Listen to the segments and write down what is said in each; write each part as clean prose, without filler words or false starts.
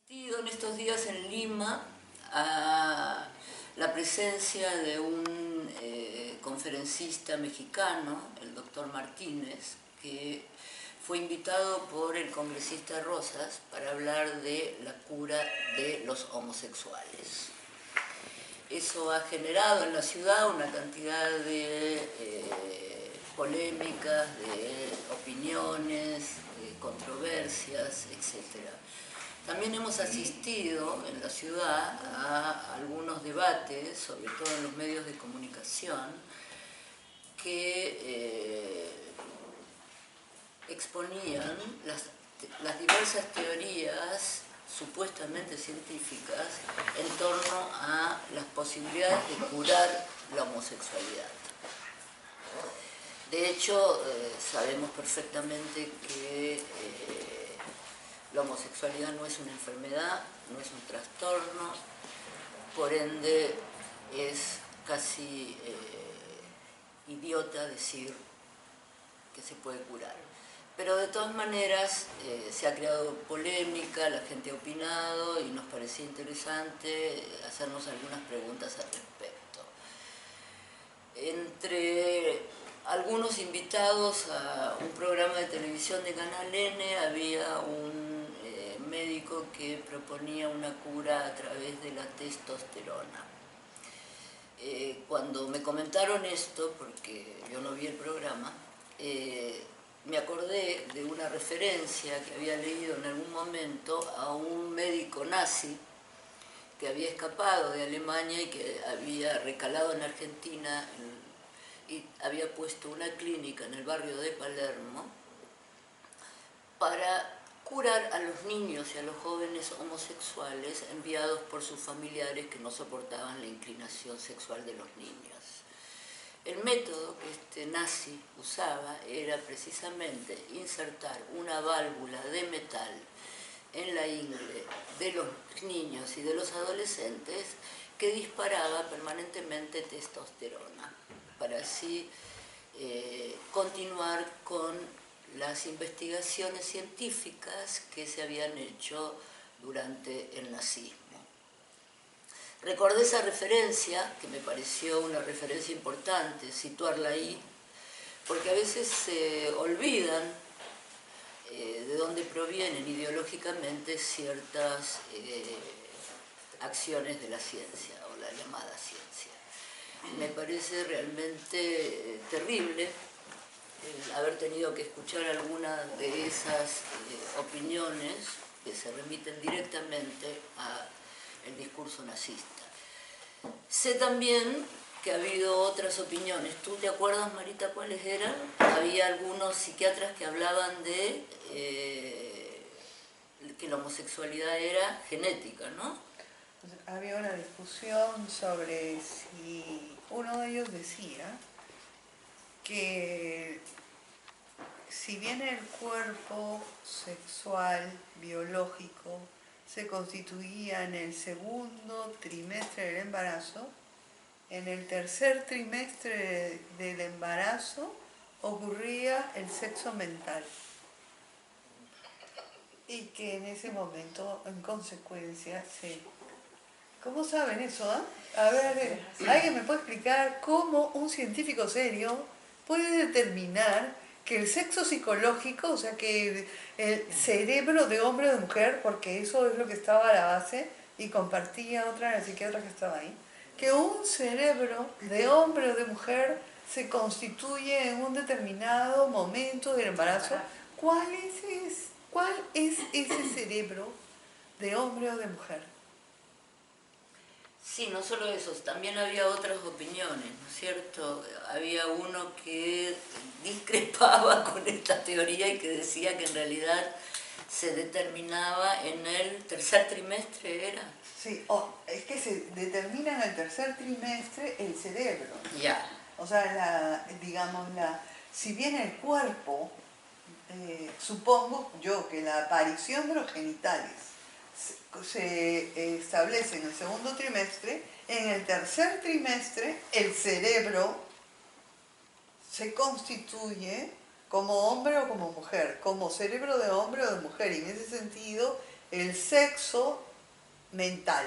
asistido en estos días en Lima a la presencia de un conferencista mexicano, el doctor Martínez, que fue invitado por el congresista Rosas para hablar de la cura de los homosexuales. Eso ha generado en la ciudad una cantidad de polémicas, de opiniones, de controversias, etc. También hemos asistido en la ciudad a algunos debates, sobre todo en los medios de comunicación, que exponían las diversas teorías supuestamente científicas en torno a las posibilidades de curar la homosexualidad. De hecho, sabemos perfectamente que la homosexualidad no es una enfermedad, no es un trastorno, por ende es casi idiota decir que se puede curar. Pero de todas maneras se ha creado polémica, la gente ha opinado y nos parecía interesante hacernos algunas preguntas al respecto. Entre algunos invitados a un programa de televisión de Canal N había un médico que proponía una cura a través de la testosterona. Cuando me comentaron esto, porque yo no vi el programa, me acordé de una referencia que había leído en algún momento a un médico nazi que había escapado de Alemania y que había recalado en Argentina y había puesto una clínica en el barrio de Palermo para curar a los niños y a los jóvenes homosexuales enviados por sus familiares que no soportaban la inclinación sexual de los niños. El método que este nazi usaba era precisamente insertar una válvula de metal en la ingle de los niños y de los adolescentes que disparaba permanentemente testosterona, para así continuar con las investigaciones científicas que se habían hecho durante el nazismo. Recordé esa referencia, que me pareció una referencia importante, situarla ahí, porque a veces se olvidan de dónde provienen ideológicamente ciertas acciones de la ciencia, o la llamada ciencia. Me parece realmente terrible haber tenido que escuchar alguna de esas opiniones que se remiten directamente al discurso nazista. Sé también que ha habido otras opiniones. ¿Tú te acuerdas, Marita, cuáles eran? Había algunos psiquiatras que hablaban de que la homosexualidad era genética, ¿no? Había una discusión sobre si uno de ellos decía que si bien el cuerpo sexual, biológico, se constituía en el segundo trimestre del embarazo, en el tercer trimestre del embarazo ocurría el sexo mental. Y que en ese momento, en consecuencia, se... ¿Cómo saben eso? A ver, ¿alguien me puede explicar cómo un científico serio puede determinar que el sexo psicológico, o sea, que el cerebro de hombre o de mujer, porque eso es lo que estaba a la base, y compartía otra de las psiquiatras que estaba ahí, que un cerebro de hombre o de mujer se constituye en un determinado momento del embarazo? ¿Cuál es ese cerebro de hombre o de mujer? Sí, no solo eso, también había otras opiniones, ¿no es cierto? Había uno que discrepaba con esta teoría y que decía que en realidad se determinaba en el tercer trimestre, ¿era? Sí, es que se determina en el tercer trimestre el cerebro. Ya. O sea, si bien el cuerpo, supongo yo que la aparición de los genitales se establece en el segundo trimestre, en el tercer trimestre el cerebro se constituye como hombre o como mujer, como cerebro de hombre o de mujer, y en ese sentido el sexo mental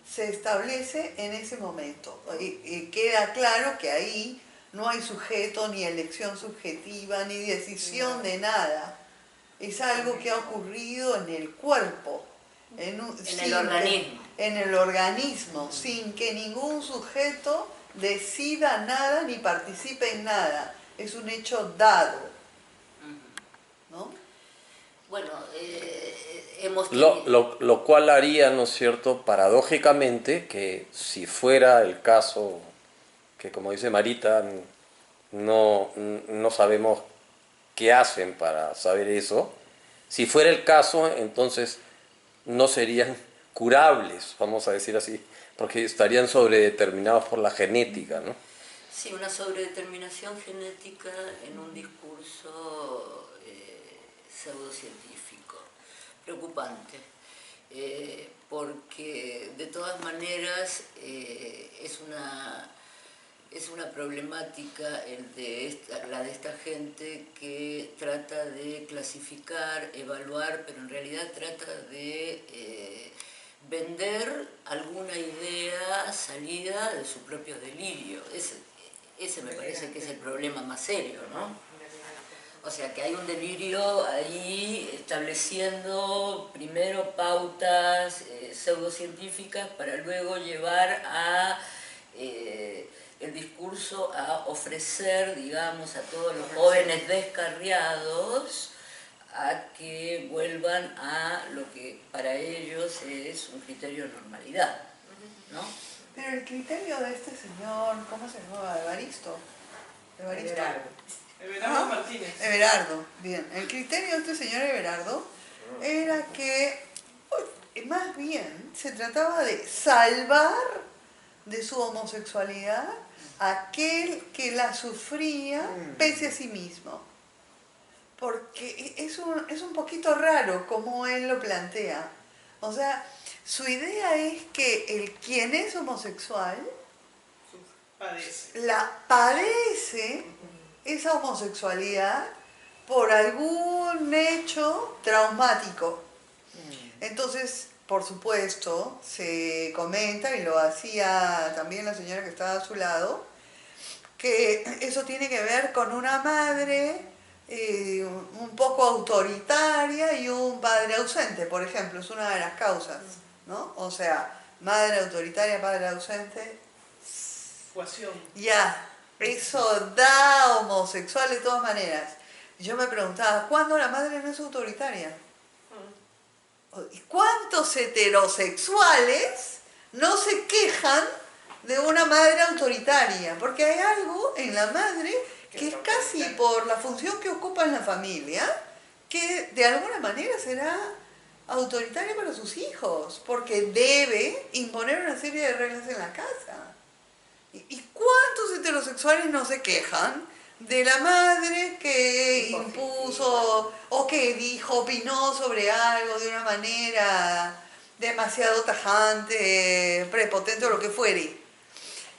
se establece en ese momento. Y queda claro que ahí no hay sujeto, ni elección subjetiva, ni decisión de nada. Es algo que ha ocurrido en el cuerpo, en el organismo. En el organismo, sin que ningún sujeto decida nada ni participe en nada. Es un hecho dado, ¿no? Bueno, hemos tenido... Lo cual haría, ¿no es cierto?, paradójicamente, que si fuera el caso, que como dice Marita, no sabemos qué hacen para saber eso, si fuera el caso, entonces no serían curables, vamos a decir así, porque estarían sobredeterminados por la genética, ¿no? Sí, una sobredeterminación genética en un discurso pseudocientífico, preocupante, porque de todas maneras es una problemática la de esta gente que trata de clasificar, evaluar, pero en realidad trata de vender alguna idea salida de su propio delirio. Ese me parece que es el problema más serio, ¿no? O sea, que hay un delirio ahí estableciendo primero pautas pseudocientíficas para luego llevar a el discurso a ofrecer, digamos, a todos los jóvenes descarriados a que vuelvan a lo que para ellos es un criterio de normalidad, ¿no? Pero el criterio de este señor, ¿cómo se llamaba? Evaristo. Everardo Martínez. Everardo, bien. El criterio de este señor Everardo era que más bien se trataba de salvar de su homosexualidad a aquel que la sufría pese a sí mismo. Porque es un poquito raro como él lo plantea. O sea, su idea es que quien es homosexual padece esa homosexualidad por algún hecho traumático. Entonces, por supuesto, se comenta, y lo hacía también la señora que estaba a su lado, que eso tiene que ver con una madre un poco autoritaria y un padre ausente, por ejemplo, es una de las causas, ¿no? O sea, madre autoritaria, padre ausente. Ya, eso da homosexual de todas maneras. Yo me preguntaba, ¿cuándo la madre no es autoritaria? ¿Y cuántos heterosexuales no se quejan de una madre autoritaria? Porque hay algo en la madre que es casi por la función que ocupa en la familia, que de alguna manera será autoritaria para sus hijos, porque debe imponer una serie de reglas en la casa. ¿Y cuántos heterosexuales no se quejan de la madre que impuso o que dijo, opinó sobre algo de una manera demasiado tajante, prepotente o lo que fuere?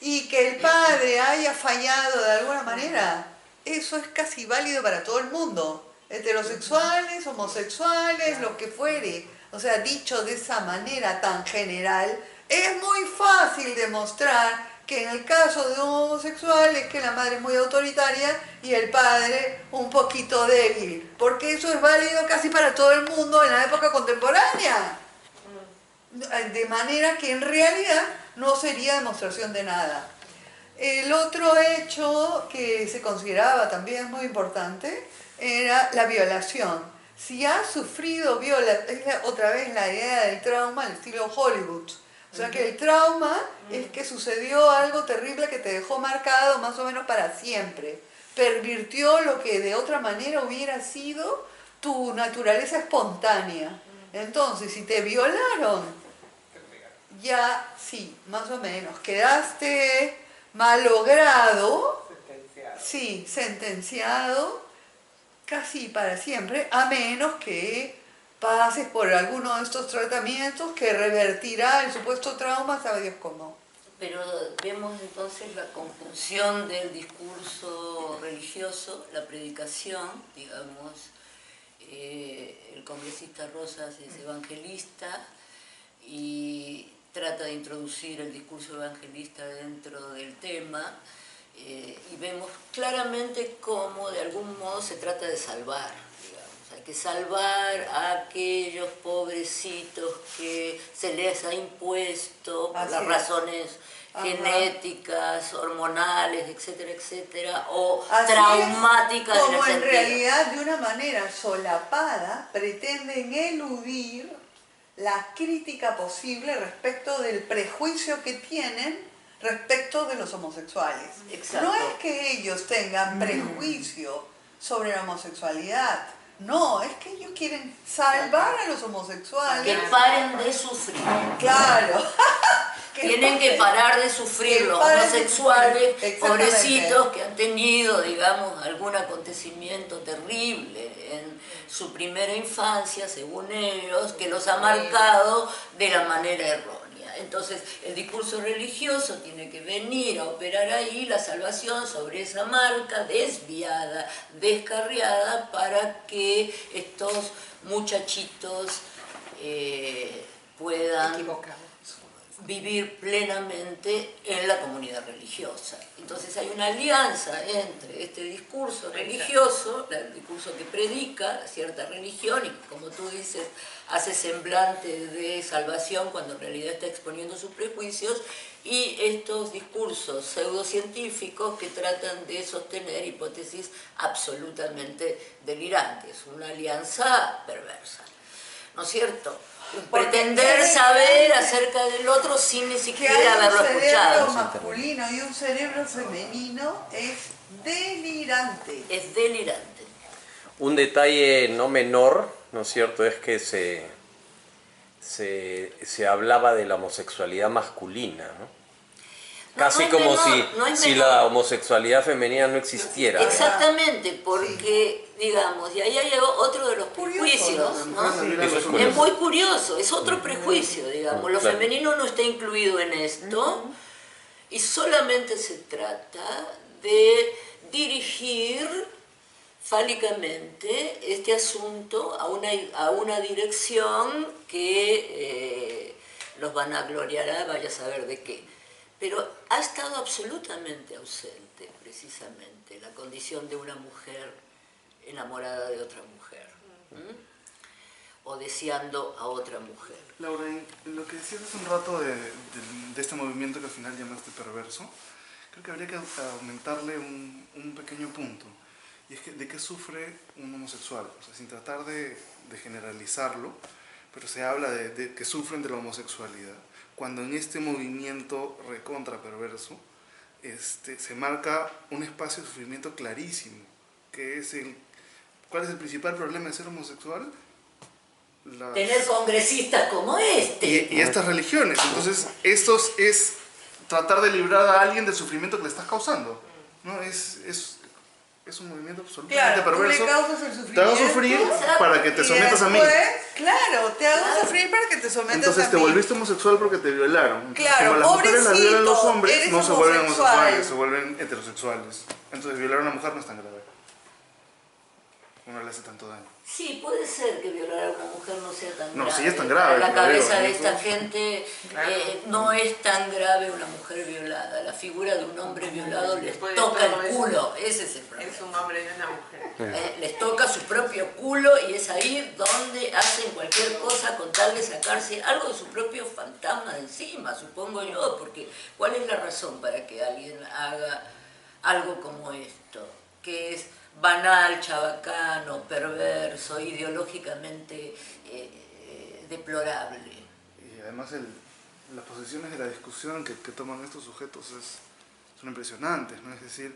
Y que el padre haya fallado de alguna manera, eso es casi válido para todo el mundo, heterosexuales, homosexuales, lo que fuere. O sea, dicho de esa manera tan general, es muy fácil demostrar que en el caso de un homosexual es que la madre es muy autoritaria y el padre un poquito débil, porque eso es válido casi para todo el mundo en la época contemporánea. De manera que en realidad no sería demostración de nada. El otro hecho que se consideraba también muy importante era la violación. Si has sufrido violación, es otra vez la idea del trauma al estilo Hollywood. O sea que el trauma es que sucedió algo terrible que te dejó marcado más o menos para siempre. Pervirtió lo que de otra manera hubiera sido tu naturaleza espontánea. Entonces, si te violaron, ya sí, más o menos, quedaste malogrado, sí, sentenciado casi para siempre, a menos que pases por alguno de estos tratamientos que revertirá el supuesto trauma, sabe Dios cómo. Pero vemos entonces la conjunción del discurso religioso, la predicación, digamos, el congresista Rosas es evangelista y trata de introducir el discurso evangelista dentro del tema, y vemos claramente cómo de algún modo se trata de salvar, digamos. Hay que salvar a aquellos pobrecitos que se les ha impuesto por las razones genéticas, hormonales, etcétera, etcétera, o así traumáticas es, en el como en sentido. realidad de una manera solapada pretenden eludir la crítica posible respecto del prejuicio que tienen respecto de los homosexuales. Exacto. No es que ellos tengan prejuicio sobre la homosexualidad, no, es que ellos quieren salvar a los homosexuales. Que paren de sufrir. Claro. Tienen que parar de sufrir los homosexuales, pobrecitos que han tenido, digamos, algún acontecimiento terrible en su primera infancia, según ellos, que los ha marcado de la manera errónea. Entonces, el discurso religioso tiene que venir a operar ahí la salvación sobre esa marca desviada, descarriada, para que estos muchachitos puedan vivir plenamente en la comunidad religiosa. Entonces hay una alianza entre este discurso religioso, el discurso que predica cierta religión y, como tú dices, hace semblante de salvación cuando en realidad está exponiendo sus prejuicios, y estos discursos pseudocientíficos que tratan de sostener hipótesis absolutamente delirantes, una alianza perversa, ¿no es cierto? Pretender saber acerca del otro sin ni siquiera haberlo escuchado. Un cerebro masculino y un cerebro femenino es delirante. Es delirante. Un detalle no menor, ¿no es cierto?, es que se hablaba de la homosexualidad masculina, ¿no? Casi como si la homosexualidad femenina no existiera. Exactamente, porque, digamos, y ahí hay otro de los prejuicios, ¿no? Es muy curioso, es otro prejuicio, digamos. Lo femenino no está incluido en esto, y solamente se trata de dirigir fálicamente este asunto a una dirección que los van a gloriar, vaya a saber de qué. Pero ha estado absolutamente ausente, precisamente, la condición de una mujer enamorada de otra mujer, o deseando a otra mujer. Laura, en lo que decías hace un rato de este movimiento que al final llamaste perverso, creo que habría que aumentarle un pequeño punto, y es que de qué sufre un homosexual, o sea, sin tratar de generalizarlo, pero se habla de que sufren de la homosexualidad, cuando en este movimiento recontra perverso se marca un espacio de sufrimiento clarísimo, que es ¿cuál es el principal problema de ser homosexual? Tener congresistas como este. Y estas religiones. Entonces, esto es tratar de librar a alguien del sufrimiento que le estás causando, ¿no? Es un movimiento absolutamente perverso. Tú le causas el sufrimiento. Te hago sufrir para que te sometas a mí. Claro, te hago sufrir para que te sometas a mí. Entonces te volviste homosexual porque te violaron. Claro, como las mujeres las violan los hombres, no se vuelven homosexual. homosexuales, se vuelven heterosexuales. Entonces violar a una mujer no es tan grave. No le hace tanto daño. Sí, puede ser que violar a una mujer no sea tan grave. No, sí es tan grave. La cabeza de esta gente no es tan grave una mujer violada. La figura de un hombre violado les toca el culo. Ese es el problema. Es un hombre y una mujer. Les toca su propio culo y es ahí donde hacen cualquier cosa con tal de sacarse algo de su propio fantasma de encima, supongo yo, porque ¿cuál es la razón para que alguien haga algo como esto? Que es banal, chabacano, perverso, ideológicamente deplorable. Y además las posiciones de la discusión que toman estos sujetos son impresionantes, ¿no? Es decir,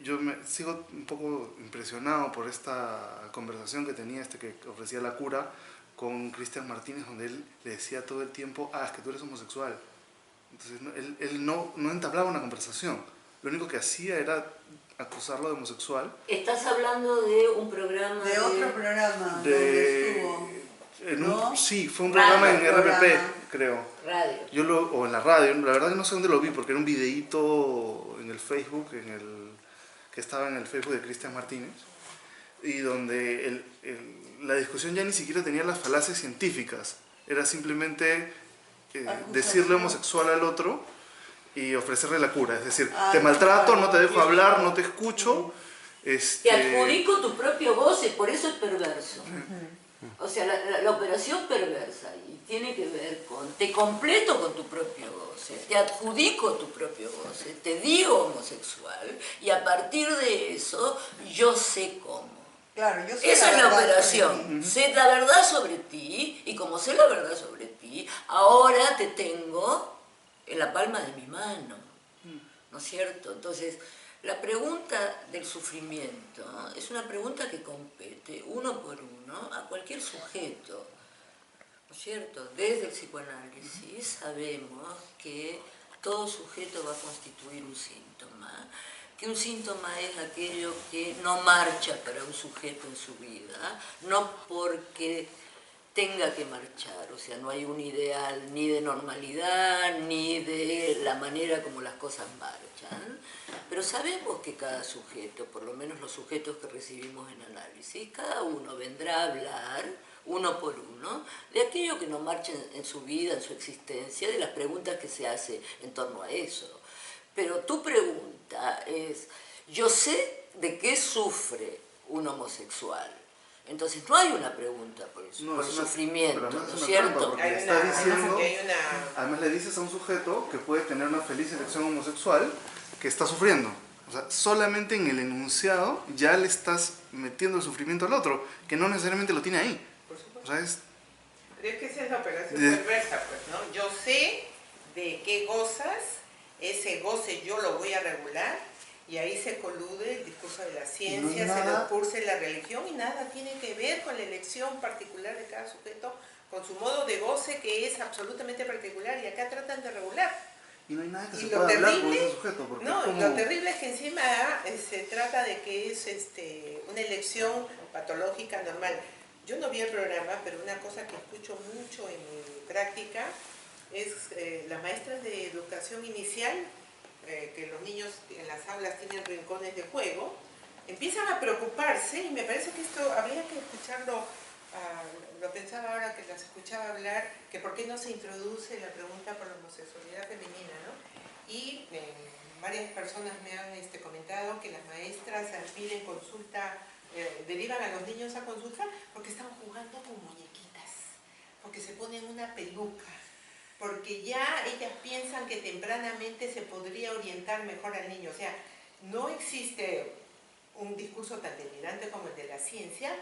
yo sigo un poco impresionado por esta conversación que tenía que ofrecía la cura con Cristian Martínez, donde él le decía todo el tiempo, es que tú eres homosexual. Entonces él no entablaba una conversación, lo único que hacía era acusarlo de homosexual. Estás hablando de un programa de otro programa donde estuvo. Sí, fue un programa en RPP, creo. Radio. O en la radio, la verdad que no sé dónde lo vi, porque era un videíto en el Facebook, que estaba en el Facebook de Cristian Martínez, y donde la discusión ya ni siquiera tenía las falacias científicas, era simplemente decirle homosexual al otro y ofrecerle la cura, es decir, te maltrato, no te dejo hablar, no te escucho. Te adjudico tu propio goce, por eso es perverso. O sea, la operación perversa y tiene que ver con, te completo con tu propio goce, te adjudico tu propio goce, te digo homosexual y a partir de eso yo sé cómo. Claro, yo sé Esa es la verdad operación, sé la verdad sobre ti y como sé la verdad sobre ti, ahora te tengo en la palma de mi mano, ¿no es cierto? Entonces, la pregunta del sufrimiento es una pregunta que compete uno por uno a cualquier sujeto, ¿no es cierto? Desde el psicoanálisis sabemos que todo sujeto va a constituir un síntoma, que un síntoma es aquello que no marcha para un sujeto en su vida, no porque tenga que marchar, o sea, no hay un ideal ni de normalidad, ni de la manera como las cosas marchan, pero sabemos que cada sujeto, por lo menos los sujetos que recibimos en análisis, cada uno vendrá a hablar, uno por uno, de aquello que no marcha en su vida, en su existencia, de las preguntas que se hace en torno a eso. Pero tu pregunta es, yo sé de qué sufre un homosexual. Entonces no hay una pregunta por el sufrimiento, ¿no es cierto? Porque está diciendo, además le dices a un sujeto que puede tener una feliz elección homosexual que está sufriendo. O sea, solamente en el enunciado ya le estás metiendo el sufrimiento al otro, que no necesariamente lo tiene ahí. Por supuesto. O sea, es que esa es la operación perversa, pues, ¿no? Yo sé de qué gozas, ese goce yo lo voy a regular, y ahí se colude el discurso de la ciencia, se le ocurre la religión, y nada tiene que ver con la elección particular de cada sujeto, con su modo de goce que es absolutamente particular, y acá tratan de regular. Y no hay nada que se pueda hablar con ese sujeto. Porque No, es como... lo terrible es que encima se trata de que es una elección patológica normal. Yo no vi el programa, pero una cosa que escucho mucho en mi práctica es las maestras de educación inicial, que los niños en las aulas tienen rincones de juego, empiezan a preocuparse, y me parece que esto habría que escucharlo, lo pensaba ahora que las escuchaba hablar, que por qué no se introduce la pregunta por la homosexualidad femenina, ¿no? Y varias personas me han comentado que las maestras piden consulta, derivan a los niños a consulta porque están jugando con muñequitas, porque se ponen una peluca, porque ya ellas piensan que tempranamente se podría orientar mejor al niño. O sea, no existe un discurso tan delirante como el de la ciencia,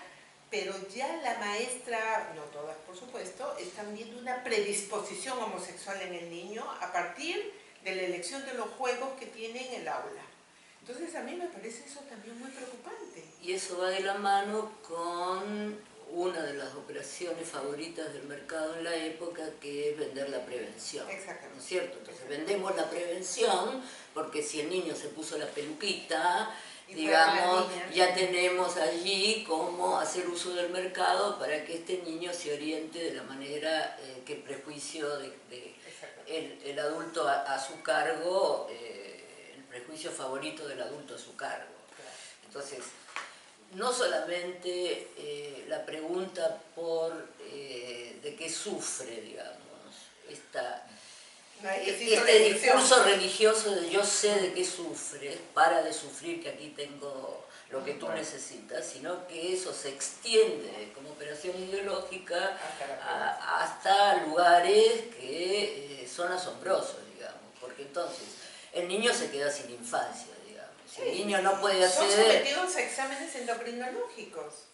pero ya la maestra, no todas por supuesto, están viendo una predisposición homosexual en el niño a partir de la elección de los juegos que tiene en el aula. Entonces a mí me parece eso también muy preocupante. Y eso va de la mano con una de las operaciones favoritas del mercado en la época, que es vender la prevención. Exactamente. ¿No es cierto? Entonces vendemos la prevención porque si el niño se puso la peluquita, digamos, ya tenemos allí cómo hacer uso del mercado para que este niño se oriente de la manera que el prejuicio de el adulto a su cargo, el prejuicio favorito del adulto a su cargo. Entonces, no solamente la pregunta de qué sufre, digamos, este discurso religioso de yo sé de qué sufre, para de sufrir que aquí tengo lo que tú necesitas, sino que eso se extiende como operación ideológica hasta lugares que son asombrosos, digamos, porque entonces el niño se queda sin infancia. Si el niño no puede acceder... Son sometidos a exámenes endocrinológicos.